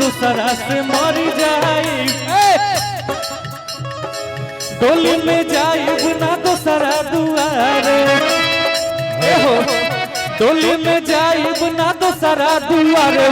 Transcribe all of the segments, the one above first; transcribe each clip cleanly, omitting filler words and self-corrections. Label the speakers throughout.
Speaker 1: दूसरा से मर जाई डोली में जाइब ना दूसरा दुआरे हो डोली में जाइब ना दूसरा दुआरे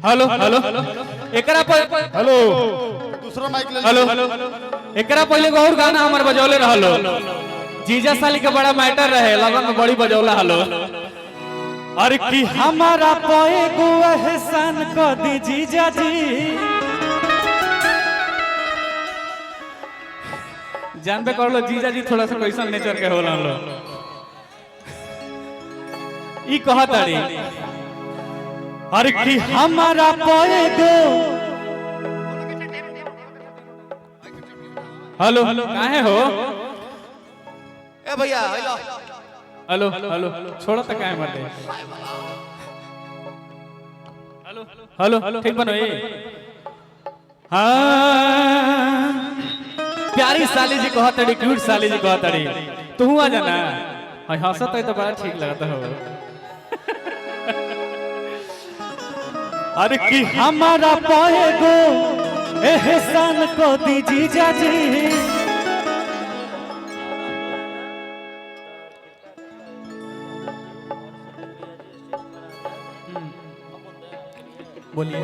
Speaker 1: हेलो हेलो एकरा हेलो
Speaker 2: दूसरा माइक ले
Speaker 1: हेलो एकरा पहले और गाना हमार बजौले रहलो जीजा साली के बड़ा मैटर रहे लगन में बड़ी बजौला हलो अरे कि हमारा पोए गो एहसान कर दी जीजा जी जानबे कर लो जीजा जी थोड़ा सा कैसा नेचर के होला लो ई कहताड़ी अरे कि हमारा पोए गो हेलो काहे हो
Speaker 2: ए भैया
Speaker 1: हेलो हेलो छोड़ो तो काहे मत हेलो हेलो ठीक बनो ये हाँ प्यारी साली जी कहतड़ी क्यूट साली जी कहतड़ी तू आ जाना हंसत है तो बड़ा ठीक लगता हो अरे कि हमारा पोए गो एहसान को दी जीजा जी बोलिए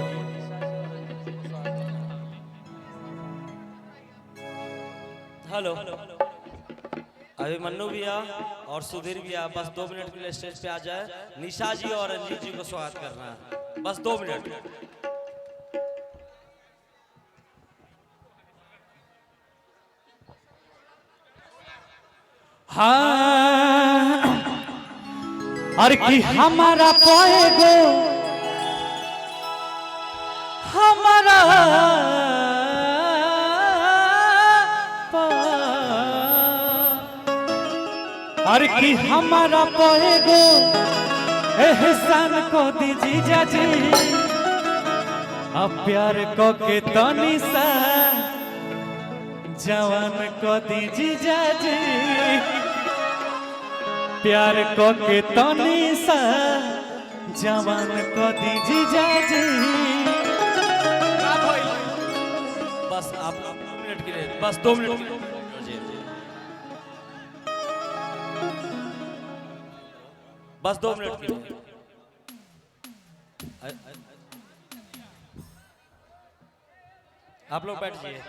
Speaker 3: हेलो अभी मन्नू भैया और सुधीर भैया बस 2 मिनट के लिए स्टेज पे आ जाए निशा जी और रंजीत जी को स्वागत करना है बस 2 मिनट
Speaker 1: हाँ अरे कि हमारा पोए गो हमारा अरे कि हमारा पोए गो एहसान को दी जीजा जी अब प्यार को के तनी सा जवान को दी जीजा जी प्यार को के तनी सा जवान को दी जीजा जी
Speaker 3: बस आप 2 मिनट के लिए बस 2 मिनट के लिए बस 2 मिनट के लिए आप लोग बैठ जाइए